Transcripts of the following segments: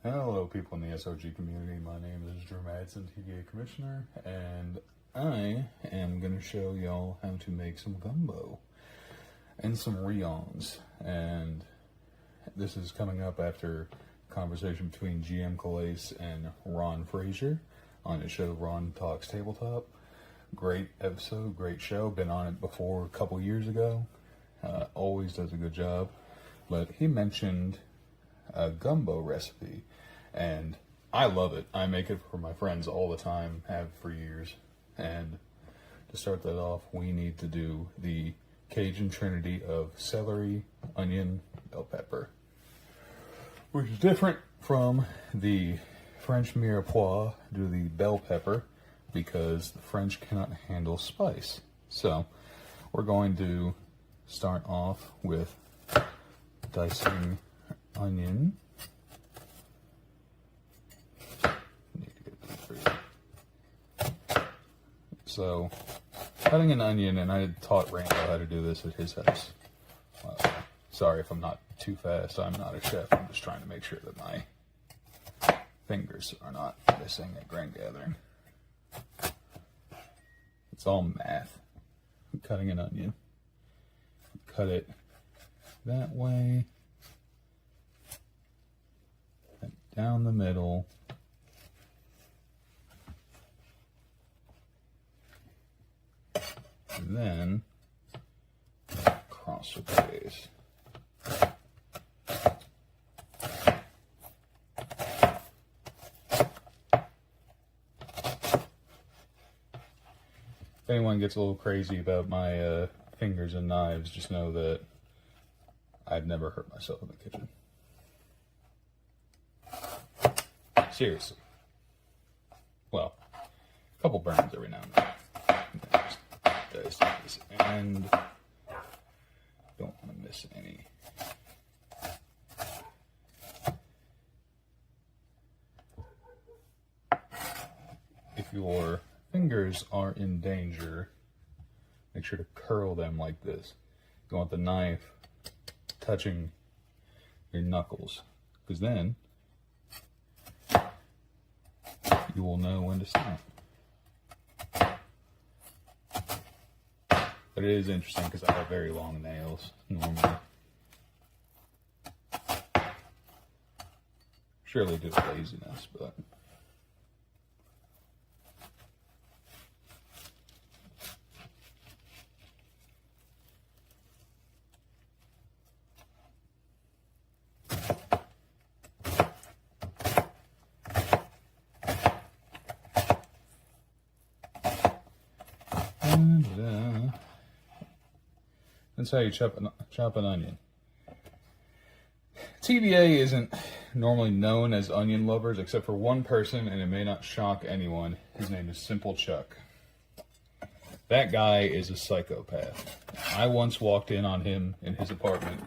Hello, people in the SOG community. My name is Drew Madsen, TVA Commissioner, and I am going to show y'all how to make some gumbo and some rillons. And this is coming up after a conversation between GM Calais and Ron Frazier on his show Ron Talks Tabletop. Great episode, great show. Been on it before a couple years ago. Always does a good job. But he mentioned a gumbo recipe, and I love it. I make it for my friends all the time, have for years. And to start that off, we need to do the Cajun trinity of celery, onion, bell pepper, which is different from the French mirepoix, do the bell pepper, because the French cannot handle spice. So we're going to start off with dicing onion. Need to get this for you. So, cutting an onion, and I taught Randall how to do this at his house. Sorry if I'm not too fast. I'm not a chef. I'm just trying to make sure that my fingers are not missing at grain gathering. It's all math. Cutting an onion. Cut it that way, and down the middle, and then crossways. If anyone gets a little crazy about my fingers and knives, just know that I've never hurt myself in the kitchen. Seriously. Well, a couple burns every now and then. And don't want to miss any. If your fingers are in danger, make sure to curl them like this. You want the knife touching your knuckles, because then you will know when to stop. But it is interesting because I have very long nails normally. Surely due to laziness, but that's how you chop an onion. TVA isn't normally known as onion lovers, except for one person, and it may not shock anyone. His name is Simple Chuck. That guy is a psychopath. I once walked in on him in his apartment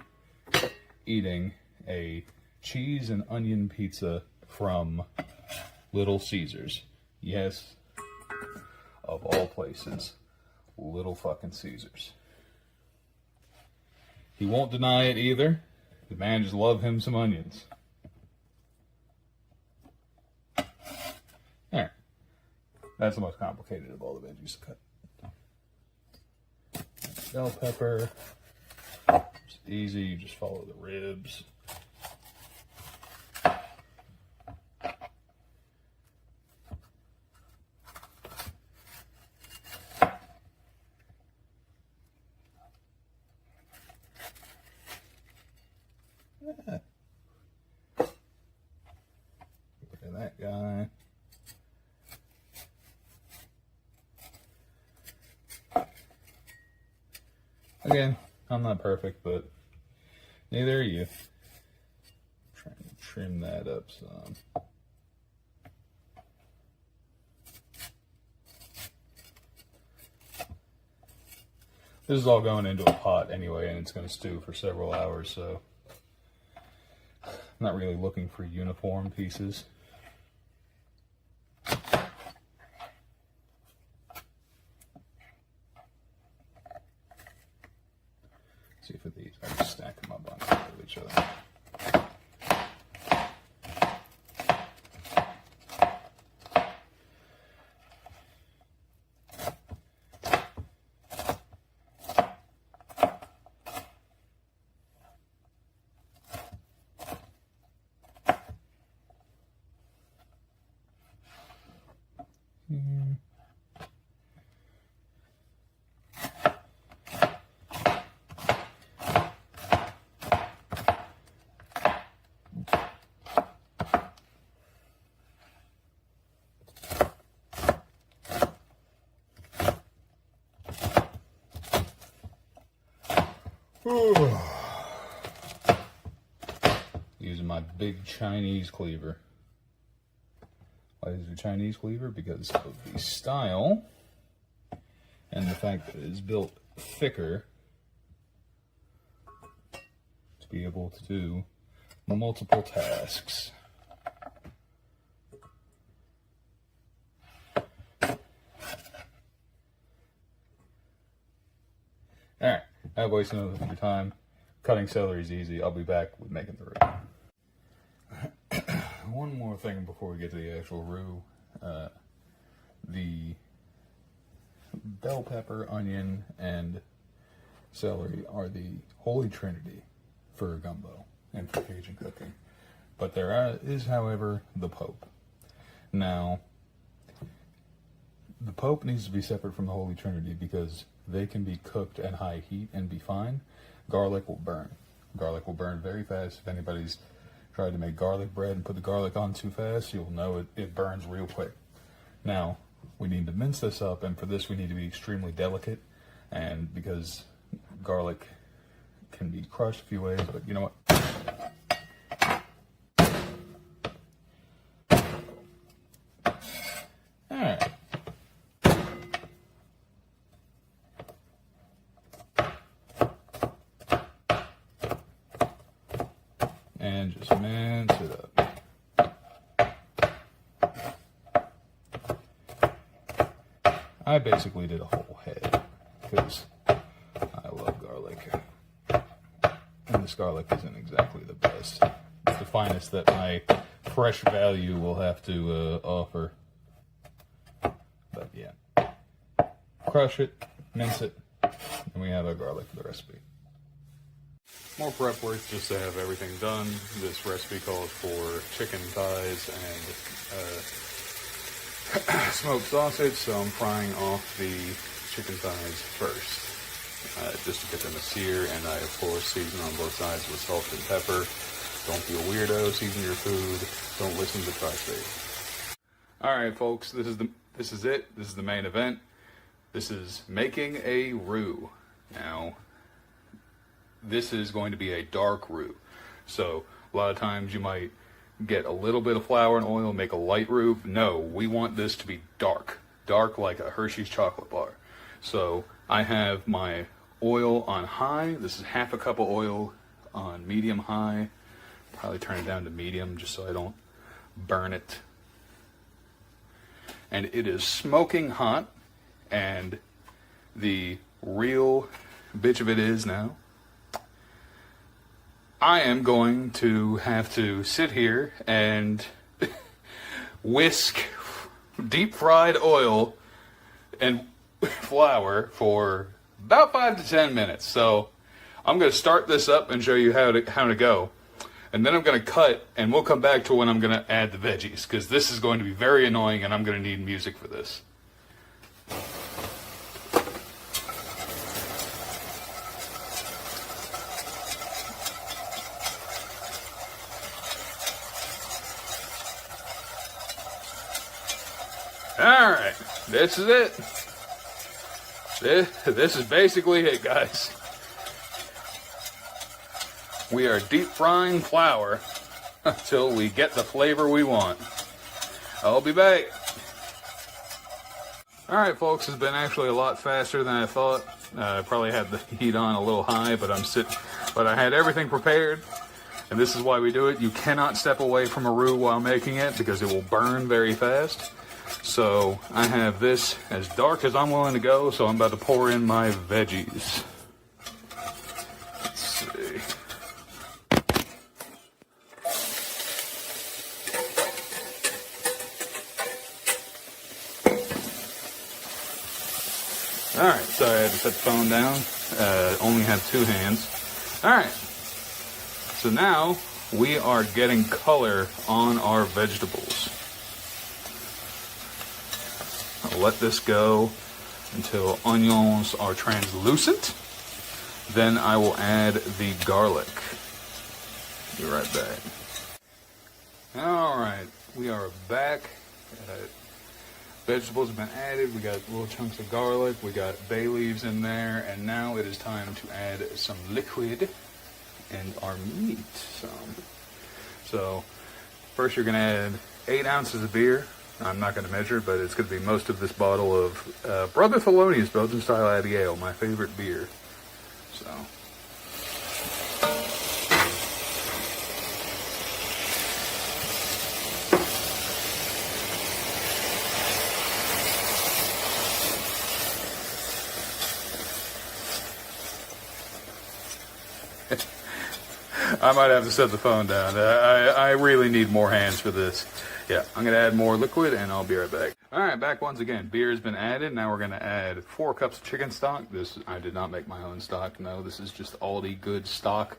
eating a cheese and onion pizza from Little Caesars. Yes, of all places, Little fucking Caesars. He won't deny it either. The man just loves him some onions. Alright. That's the most complicated of all the veggies to cut. Bell pepper. It's easy, you just follow the ribs. Look at that guy. Again, I'm not perfect, but neither are you. Trying to trim that up some. This is all going into a pot anyway, and it's going to stew for several hours, so I'm not really looking for uniform pieces. See if these, I just stack them up on top of each other. Using my big Chinese cleaver. Why is it a Chinese cleaver? Because of the style and the fact that it is built thicker to be able to do multiple tasks. Alright, I've wasted enough of your time. Cutting celery is easy. I'll be back with making the roux. One more thing before we get to the actual roux. The bell pepper, onion, and celery are the holy trinity for gumbo and for Cajun cooking. But there is, however, the Pope. Now, the Pope needs to be separate from the holy trinity because they can be cooked at high heat and be fine. Garlic will burn. Garlic will burn very fast. If anybody's tried to make garlic bread and put the garlic on too fast, you'll know it burns real quick. Now, we need to mince this up, and for this we need to be extremely delicate, and because garlic can be crushed a few ways, but you know what? Alright. And just mince it up. I basically did a whole head because I love garlic. And this garlic isn't exactly the best. It's the finest that my fresh value will have to offer. But yeah. Crush it, mince it, and we have our garlic for the recipe. More prep work just to have everything done. This recipe calls for chicken thighs and smoked sausage, so I'm frying off the chicken thighs first, just to get them a sear, and I, of course, season on both sides with salt and pepper. Don't be a weirdo, season your food. Don't listen to Tri-State. Alright folks, this is it. This is the main event. This is making a roux. Now, this is going to be a dark roux. So a lot of times you might get a little bit of flour and oil, make a light roux. No, we want this to be dark. Dark like a Hershey's chocolate bar. So I have my oil on high. This is half a cup of oil on medium high. Probably turn it down to medium just so I don't burn it. And it is smoking hot. And the real bitch of it is now, I am going to have to sit here and whisk deep fried oil and flour for about 5 to 10 minutes. So I'm going to start this up and show you how to go. And then I'm going to cut, and we'll come back to when I'm going to add the veggies, because this is going to be very annoying and I'm going to need music for this. Alright, this is it. This is basically it, guys. We are deep frying flour until we get the flavor we want. I'll be back. Alright folks, it's been actually a lot faster than I thought. I probably had the heat on a little high, but I had everything prepared. And this is why we do it. You cannot step away from a roux while making it because it will burn very fast. So I have this as dark as I'm willing to go, so I'm about to pour in my veggies. Let's see. Alright, sorry I had to set the phone down. Only have 2 hands. Alright, so now we are getting color on our vegetables. I'll let this go until onions are translucent. Then I will add the garlic. Be right back. Alright, we are back. Vegetables have been added. We got little chunks of garlic. We got bay leaves in there. And now it is time to add some liquid and our meat. So first you're going to add 8 ounces of beer. I'm not going to measure, but it's going to be most of this bottle of Brother Thelonious Belgian Style Abbey Ale, my favorite beer. So... I might have to set the phone down. I really need more hands for this. Yeah, I'm going to add more liquid and I'll be right back. All right, back once again. Beer has been added. Now we're going to add 4 cups of chicken stock. I did not make my own stock. No, this is just Aldi good stock.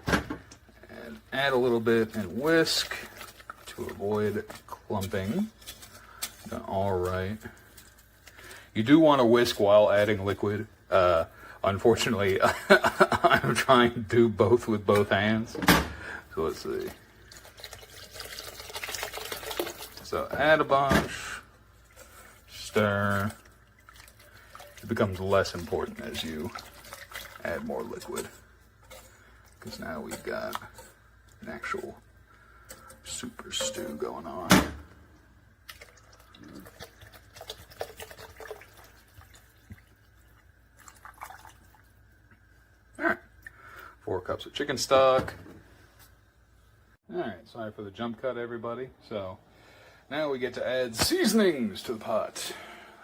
And add a little bit and whisk to avoid clumping. All right. You do want to whisk while adding liquid. Unfortunately, I'm trying to do both with both hands. So let's see. So add a bunch, stir. It becomes less important as you add more liquid, because now we've got an actual super stew going on. Alright, 4 cups of chicken stock. Alright, sorry for the jump cut, everybody. So, now we get to add seasonings to the pot.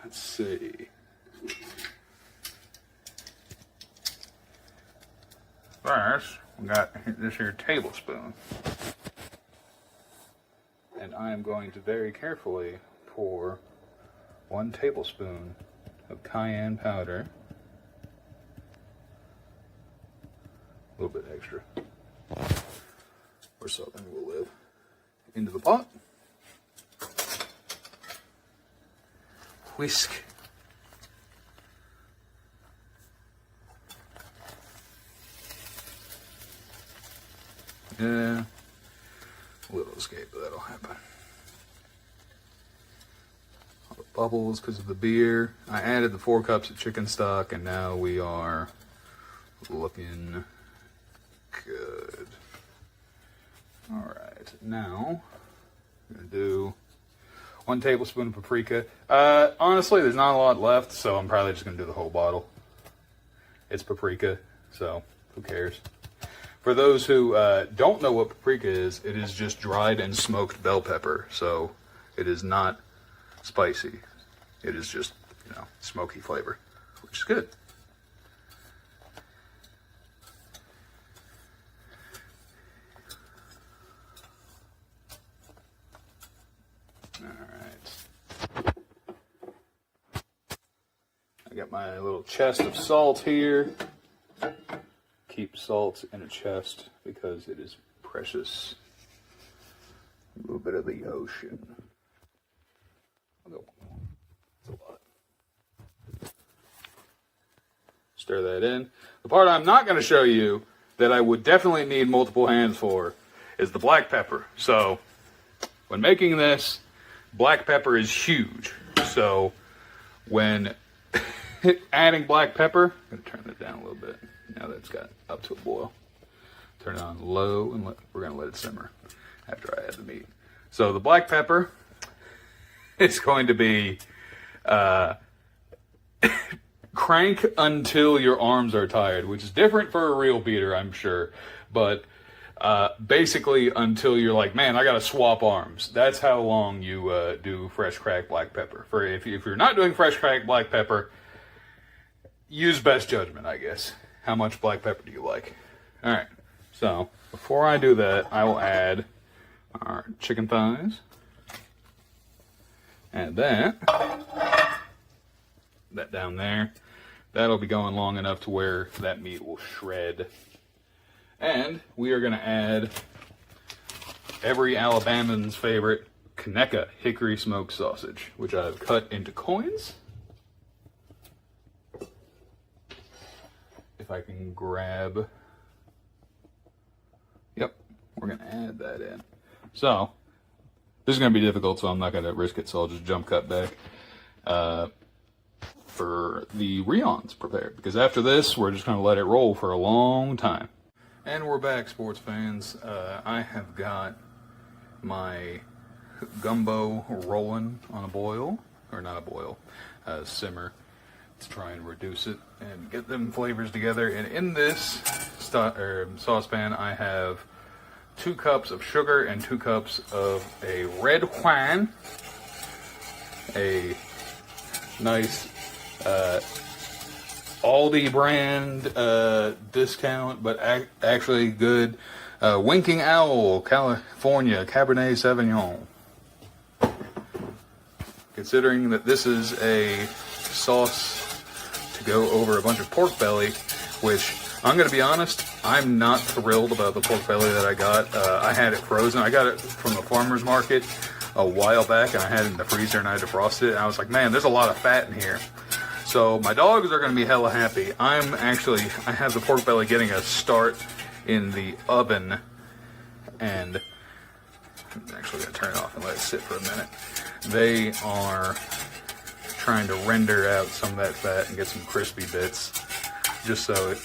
Let's see. First, we got this here tablespoon. And I am going to very carefully pour 1 tablespoon of cayenne powder. A little bit extra, where Southern will live, into the pot. Whisk. Yeah, a little escape, but that'll happen. All the bubbles because of the beer. I added the 4 cups of chicken stock, and now we are looking good. Alright, now I'm going to do 1 tablespoon of paprika. Honestly, there's not a lot left, so I'm probably just going to do the whole bottle. It's paprika, so who cares? For those who don't know what paprika is, it is just dried and smoked bell pepper, so it is not spicy. It is just, smoky flavor, which is good. Got my little chest of salt here. Keep salt in a chest because it is precious. A little bit of the ocean. I'll go one more. That's a lot. Stir that in. The part I'm not going to show you that I would definitely need multiple hands for is the black pepper. So when making this, black pepper is huge. So when adding black pepper, I'm going to turn it down a little bit now that it's got up to a boil. Turn it on low and we're going to let it simmer after I add the meat. So the black pepper is going to be crank until your arms are tired, which is different for a real beater, I'm sure. But basically until you're like, man, I got to swap arms. That's how long you do fresh cracked black pepper. If you're not doing fresh cracked black pepper, use best judgment, I guess. How much black pepper do you like? All right. So before I do that, I will add our chicken thighs. Add that down there. That'll be going long enough to where that meat will shred. And we are going to add every Alabamian's favorite Conecuh hickory smoked sausage, which I've cut into coins. If I can grab, yep, we're going to add that in. So This is going to be difficult, so I'm not going to risk it, so I'll just jump cut back for the Rillons prepared, because after this, we're just going to let it roll for a long time. And we're back, sports fans. I have got my gumbo rolling on a boil, or not a boil, simmer, to try and reduce it and get them flavors together. And in this saucepan, I have 2 cups of sugar and 2 cups of a red wine, a nice Aldi brand discount, but actually good Winking Owl California Cabernet Sauvignon. Considering that this is a sauce to go over a bunch of pork belly, which I'm going to be honest, I'm not thrilled about the pork belly that I got. I had it frozen. I got it from the farmer's market a while back, and I had it in the freezer, and I defrosted it, and I was like, man, there's a lot of fat in here. So my dogs are going to be hella happy. I have the pork belly getting a start in the oven, and I'm actually going to turn it off and let it sit for a minute. They are trying to render out some of that fat and get some crispy bits, just so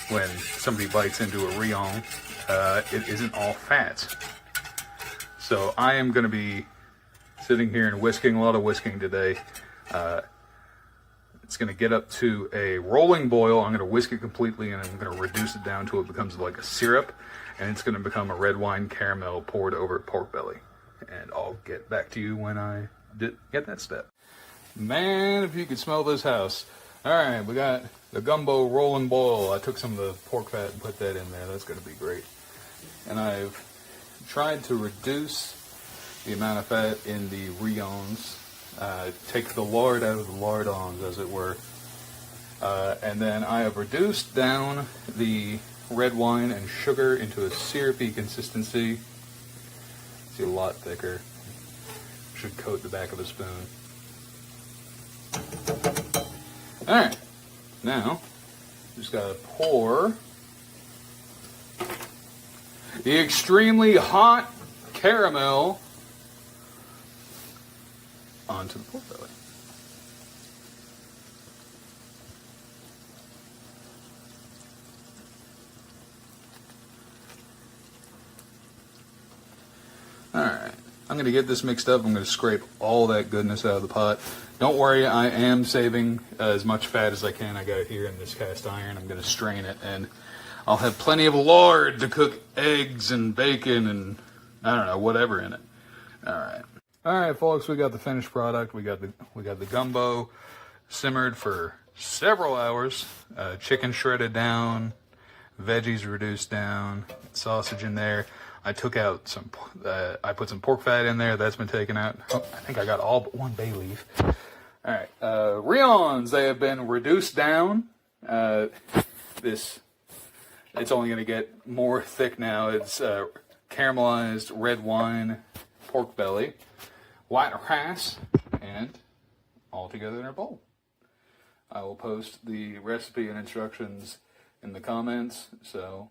when somebody bites into a Rillon, it isn't all fat. So I am going to be sitting here and whisking, a lot of whisking today. It's going to get up to a rolling boil. I'm going to whisk it completely, and I'm going to reduce it down until it becomes like a syrup, and it's going to become a red wine caramel poured over pork belly. And I'll get back to you when I get that step. Man, if you could smell this house. All right, we got the gumbo rolling boil. I took some of the pork fat and put that in there. That's going to be great. And I've tried to reduce the amount of fat in the Rillons. Take the lard out of the lardons, as it were. And then I have reduced down the red wine and sugar into a syrupy consistency. See, a lot thicker. Should coat the back of a spoon. Alright, now, just gotta pour the extremely hot caramel onto the pork belly. Alright, I'm going to get this mixed up. I'm going to scrape all that goodness out of the pot. Don't worry, I am saving as much fat as I can. I got it here in this cast iron. I'm going to strain it, and I'll have plenty of lard to cook eggs and bacon and, I don't know, whatever in it. Alright. Alright, folks, we got the finished product. We got the gumbo simmered for several hours. Chicken shredded down, veggies reduced down, sausage in there. I took out some, I put some pork fat in there. That's been taken out. Oh, I think I got all but one bay leaf. Alright, Rillons, they have been reduced down. It's only going to get more thick now. It's caramelized red wine pork belly, white rice, and all together in a bowl. I will post the recipe and instructions in the comments, so